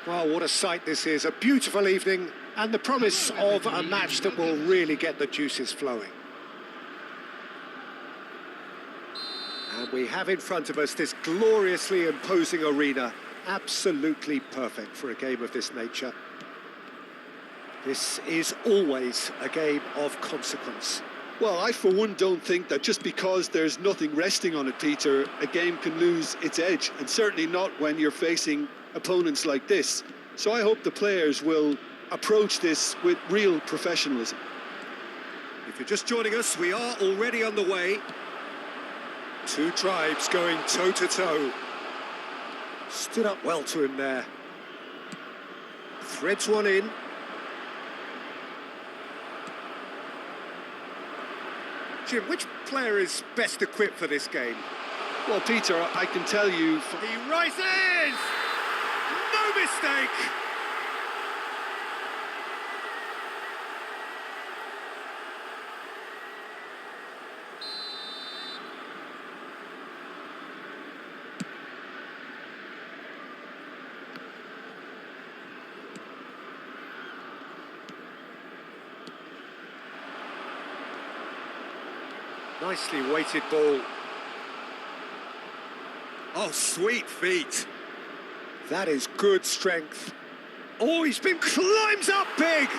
Well, what a sight this is. A beautiful evening and the promise of a match that will really get the juices flowing. And we have in front of us this gloriously imposing arena. Absolutely perfect for a game of this nature. This is always a game of consequence. Well, I for one don't think that just because there's nothing resting on it, Peter, a game can lose its edge, and certainly not when you're facing opponents like this. So I hope the players will approach this with real professionalism. If you're just joining us, we are already underway. Two tribes going toe-to-toe. Stood up well to him there. Threads one in. Jim, which player is best equipped for this game? Well, Peter, I can tell you... He rises! No mistake! Nicely weighted ball. Oh, sweet feet. That is good strength. Oh, he's been climbs up big.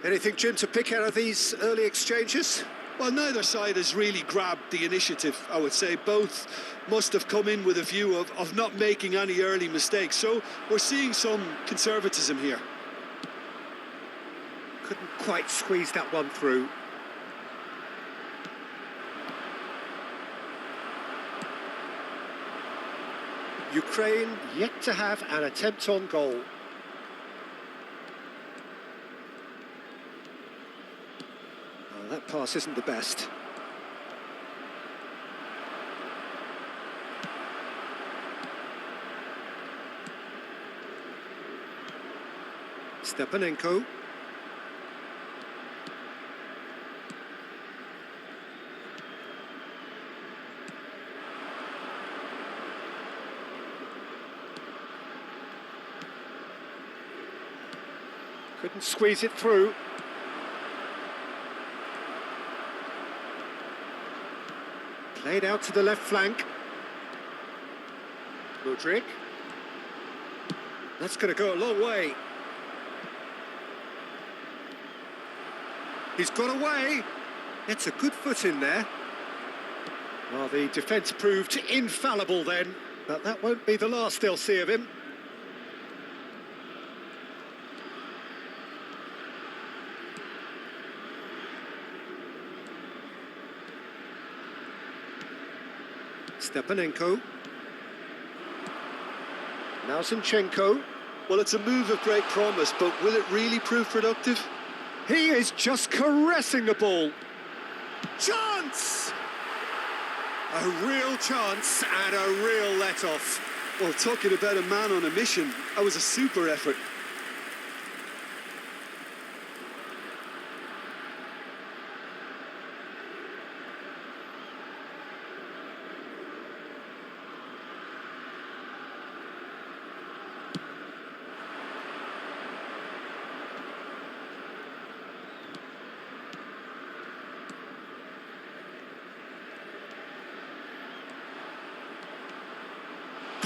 Anything, Jim, to pick out of these early exchanges? Well, neither side has really grabbed the initiative, I would say. Both must have come in with a view of not making any early mistakes. So we're seeing some conservatism here. Couldn't quite squeeze that one through. Ukraine yet to have an attempt on goal. Oh, that pass isn't the best. Stepanenko. Couldn't squeeze it through. Played out to the left flank. Mudryk. That's going to go a long way. He's got away. It's a good foot in there. Well, the defence proved infallible then, but that won't be the last they'll see of him. Stepanenko. Now Zinchenko. Well, it's a move of great promise, but will it really prove productive? He is just caressing the ball. Chance! A real chance and a real let-off. Well, talking about a man on a mission, that was a super effort.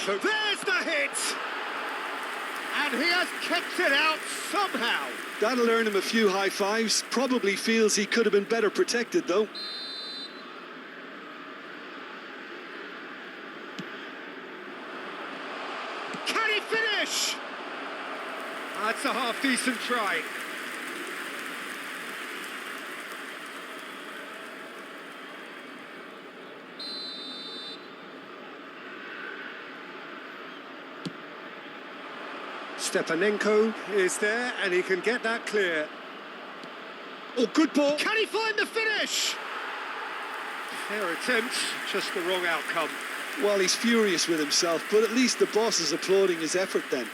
So there's the hit! And he has kept it out somehow. That'll earn him a few high fives. Probably feels he could have been better protected, though. Can he finish? That's a half-decent try. Stepanenko is there, and he can get that clear. Oh, good ball. Can he find the finish? Fair attempt, just the wrong outcome. Well, he's furious with himself, but at least the boss is applauding his effort then.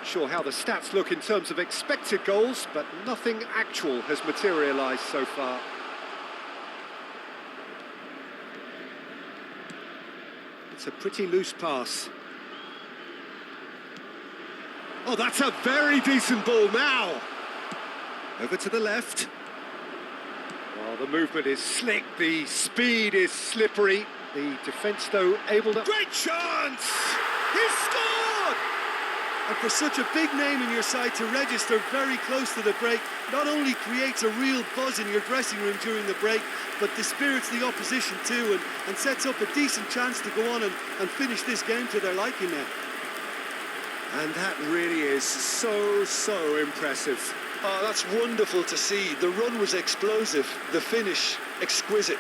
Not sure how the stats look in terms of expected goals, but nothing actual has materialised so far. It's a pretty loose pass. Oh, that's a very decent ball now. Over to the left. Well, the movement is slick, the speed is slippery. The defence, though, able to... Great chance! He's scored! And for such a big name in your side to register very close to the break, not only creates a real buzz in your dressing room during the break, but dispirits the opposition too, and sets up a decent chance to go on and finish this game to their liking now. And that really is so impressive. Oh, that's wonderful to see. The run was explosive, the finish exquisite.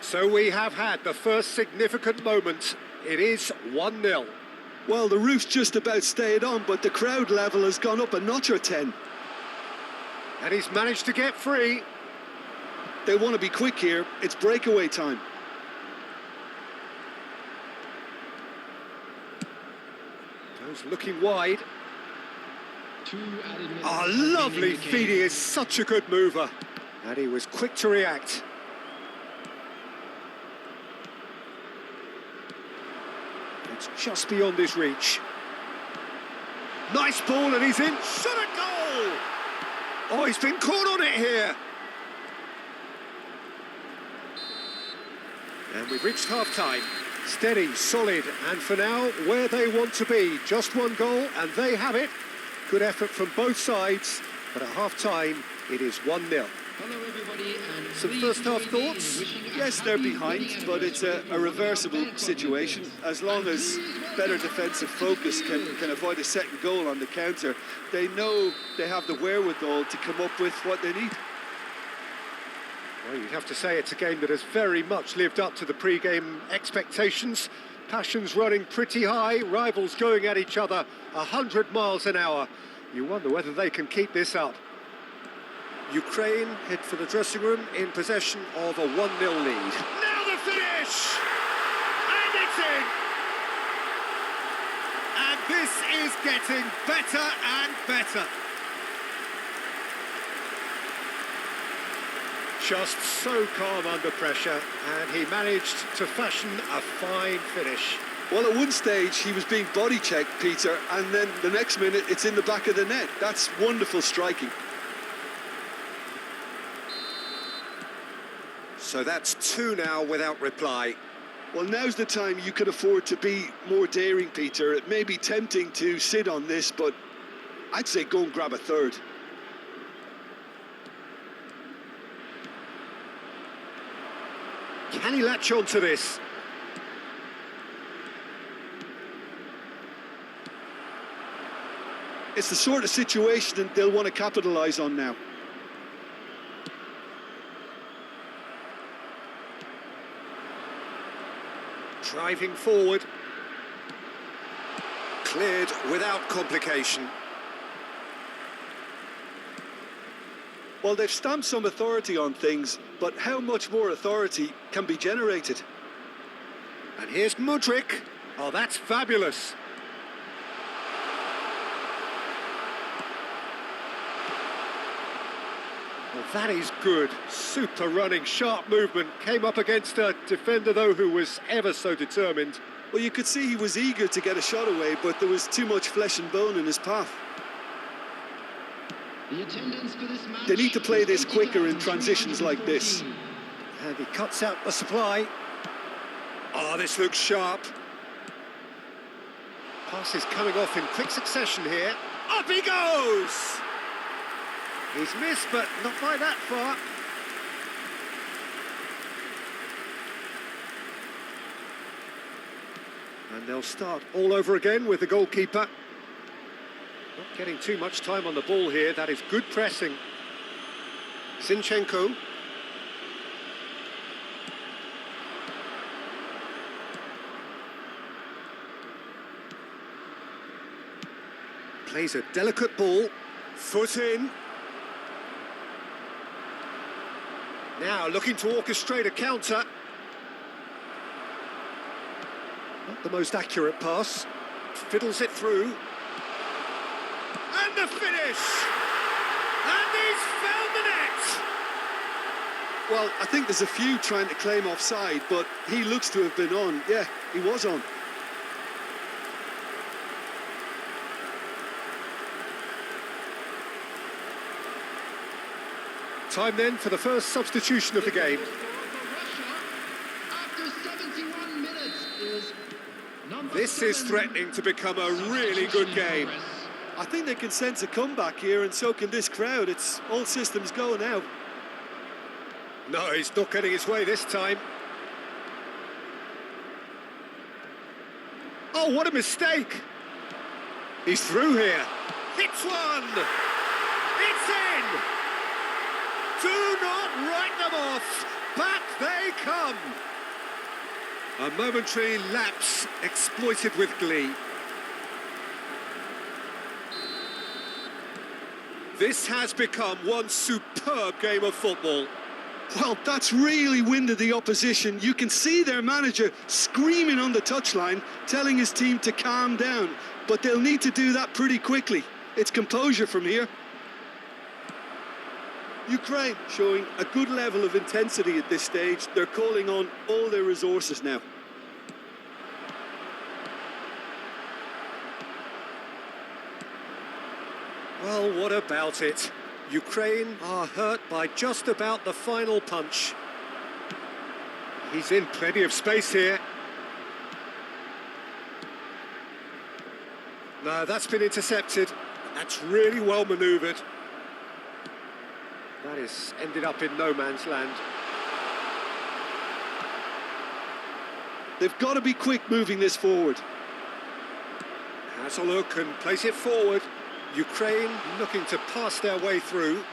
So we have had the first significant moment. It is 1-0. Well, the roof's just about stayed on, but the crowd level has gone up a notch or 10. And he's managed to get free. They want to be quick here. It's breakaway time. Goes looking wide. Oh, lovely feed. He is such a good mover. And he was quick to react. It's just beyond his reach. Nice ball, and he's in. Shot a goal! Oh, he's been caught on it here. And we've reached half-time. Steady, solid, and for now, where they want to be. Just one goal, and they have it. Good effort from both sides, but at half-time, it is 1-0. Hello everybody, and some first half thoughts? Yes, they're behind, but it's a reversible situation. As long as better defensive focus can avoid a second goal on the counter, they know they have the wherewithal to come up with what they need. Well, you'd have to say it's a game that has very much lived up to the pre-game expectations. Passions running pretty high, rivals going at each other 100 miles an hour. You wonder whether they can keep this up. Ukraine head for the dressing room in possession of a 1-0 lead. Now the finish! And it's in! And this is getting better and better. Just so calm under pressure, and he managed to fashion a fine finish. Well, at one stage he was being body checked, Peter, and then the next minute it's in the back of the net. That's wonderful striking. So that's 2 now without reply. Well, now's the time you can afford to be more daring, Peter. It may be tempting to sit on this, but I'd say go and grab a third. Can he latch on to this? It's the sort of situation that they'll want to capitalise on now. Driving forward. Cleared without complication. Well, they've stamped some authority on things, but how much more authority can be generated? And here's Mudryk. Oh, that's fabulous. Well, that is good. Super running, sharp movement. Came up against a defender, though, who was ever so determined. Well, you could see he was eager to get a shot away, but there was too much flesh and bone in his path. The attendance for this match, they need to play this quicker in transitions like this. And he cuts out the supply. Oh, this looks sharp. Pass is coming off in quick succession here. Up he goes! He's missed, but not by that far. And they'll start all over again with the goalkeeper. Not getting too much time on the ball here. That is good pressing. Zinchenko. Plays a delicate ball, foot in. Now looking to orchestrate a counter. Not the most accurate pass. Fiddles it through. And the finish! And he's found the net! Well, I think there's a few trying to claim offside, but he looks to have been on. Yeah, he was on. Time then for the first substitution of the game. After 71 minutes is This is threatening to become a really good game. I think they can sense a comeback here, and so can this crowd. It's all systems go now. No, he's not getting his way this time. Oh, what a mistake! He's through here. Hits one! It's in! Do not write them off! Back they come! A momentary lapse exploited with glee. This has become one superb game of football. Well, that's really winded the opposition. You can see their manager screaming on the touchline, telling his team to calm down. But they'll need to do that pretty quickly. It's composure from here. Ukraine showing a good level of intensity at this stage. They're calling on all their resources now. Well, what about it? Ukraine are hurt by just about the final punch. He's in plenty of space here. No, that's been intercepted. That's really well manoeuvred. That has ended up in no man's land. They've got to be quick moving this forward. Has a look and plays it forward. Ukraine looking to pass their way through.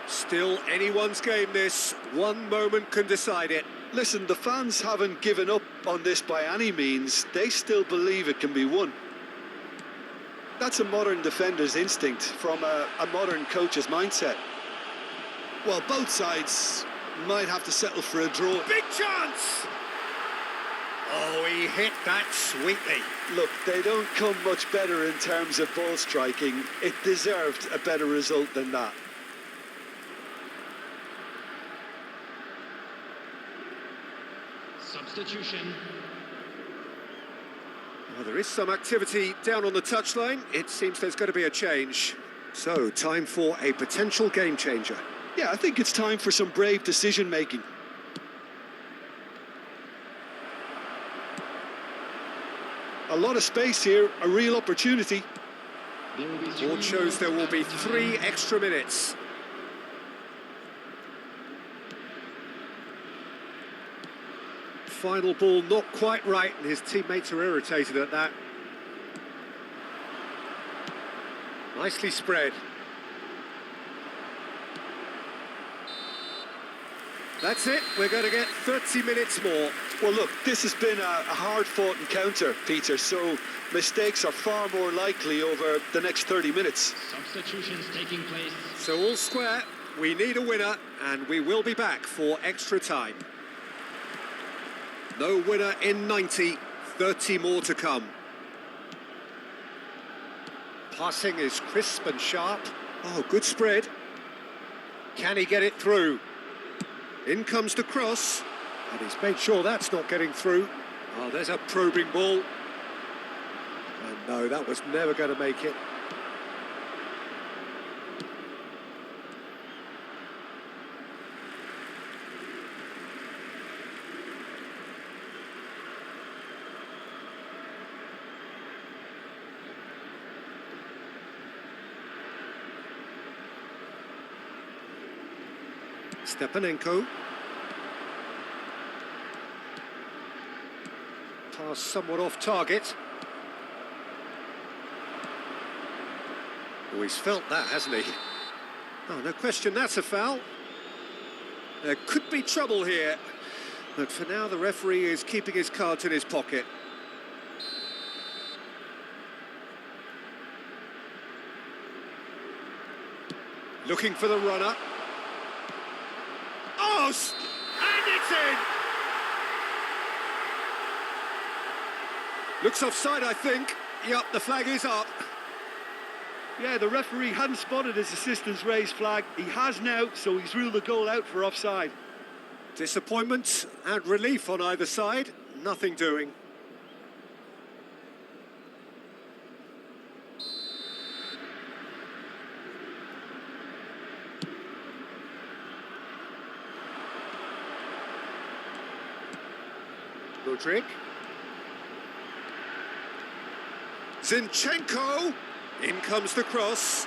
Still anyone's game this. One moment can decide it. Listen, the fans haven't given up on this by any means. They still believe it can be won. That's a modern defender's instinct from a modern coach's mindset. Well, both sides might have to settle for a draw. Big chance! Oh, he hit that sweetly. Look, they don't come much better in terms of ball striking. It deserved a better result than that. substitution. Well, there is some activity down on the touchline. It seems there's going to be a change. So, time for a potential game changer. Yeah, I think it's time for some brave decision-making. A lot of space here, a real opportunity. Board shows there will be 3 extra minutes. Final ball not quite right, and his teammates are irritated at that. Nicely spread. That's it, we're going to get 30 minutes more. Well, look, this has been a hard-fought encounter, Peter, so mistakes are far more likely over the next 30 minutes. Substitutions taking place. So all square, we need a winner, and we will be back for extra time. No winner in 90, 30 more to come. Passing is crisp and sharp. Oh, good spread. Can he get it through? In comes the cross, and he's made sure that's not getting through. Oh, there's a probing ball. And no, that was never going to make it. Stepanenko. Pass somewhat off target. Oh, he's felt that, hasn't he? Oh, no question, that's a foul. There could be trouble here. But for now, the referee is keeping his cards in his pocket. Looking for the runner. Oh, and it's in! Looks offside, I think. Yep, the flag is up. Yeah, the referee hadn't spotted his assistant's raised flag. He has now, so he's ruled the goal out for offside. Disappointment and relief on either side. Nothing doing. Rodrigue. Zinchenko. In comes the cross.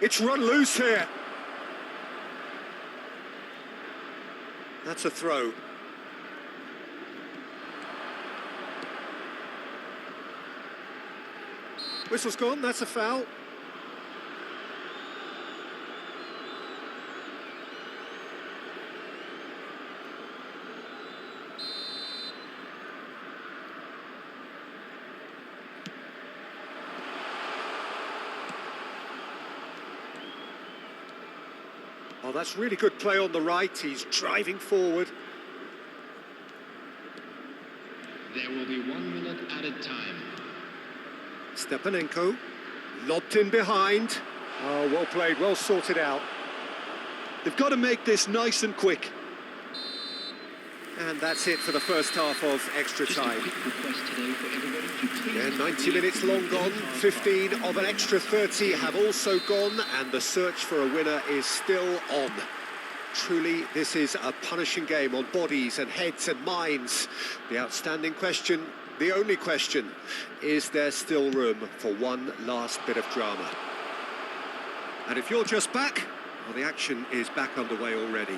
It's run loose here. That's a throw. Whistle's gone, that's a foul. Oh, that's really good play on the right. He's driving forward. There will be 1 minute added time. Stepanenko, lobbed in behind. Oh, well played, well sorted out. They've got to make this nice and quick. And that's it for the first half of extra Just a time. quick request today for everybody to please... Yeah, 90 minutes long gone, 15 of an extra 30 have also gone, and the search for a winner is still on. Truly, this is a punishing game on bodies and heads and minds. The outstanding question, the only question, is there still room for one last bit of drama? And if you're just back, well, the action is back underway already.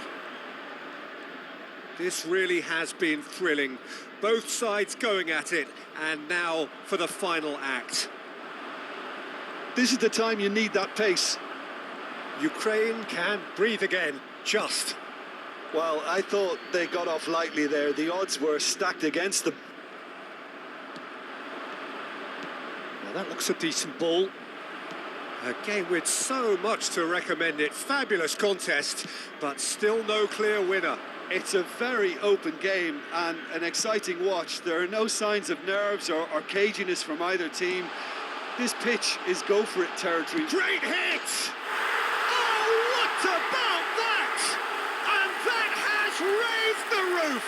This really has been thrilling. Both sides going at it, and now for the final act. This is the time you need that pace. Ukraine can breathe again, just. Well, I thought they got off lightly there. The odds were stacked against them. Now that looks a decent ball. A game with so much to recommend it. Fabulous contest, but still no clear winner. It's a very open game and an exciting watch. There are no signs of nerves or caginess from either team. This pitch is go-for-it territory. Great hit! Oh, what about that? And that has raised the roof!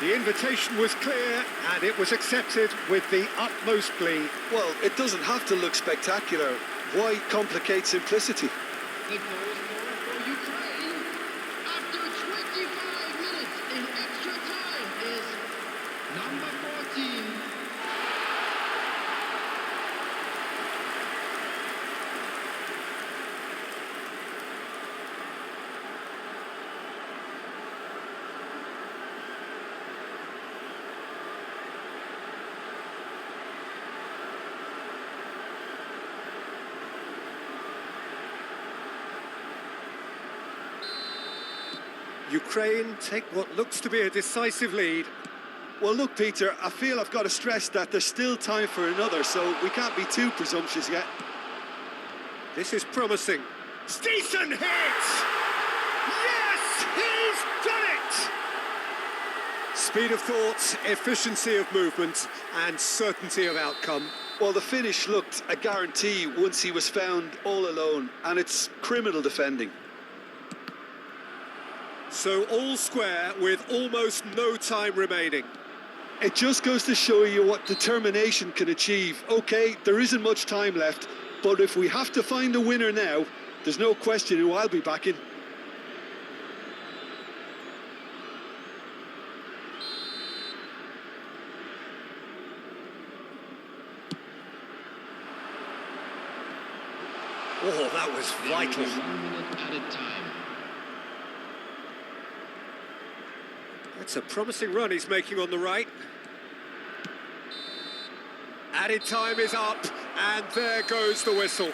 The invitation was clear and it was accepted with the utmost glee. Well, it doesn't have to look spectacular. Why complicate simplicity? The goal scorer for Ukraine after 25 minutes in extra time is number 14. Ukraine take what looks to be a decisive lead. Well, look, Peter, I feel I've got to stress that there's still time for another, so we can't be too presumptuous yet. This is promising. It's decent hit! Yes, he's done it! Speed of thought, efficiency of movement, and certainty of outcome. Well, the finish looked a guarantee once he was found all alone, and it's criminal defending. So all square with almost no time remaining. It just goes to show you what determination can achieve. OK, there isn't much time left, but if we have to find a winner now, there's no question who I'll be backing. Oh, that was vital. There will be 1 minute added time. That's a promising run he's making on the right. Added time is up, and there goes the whistle.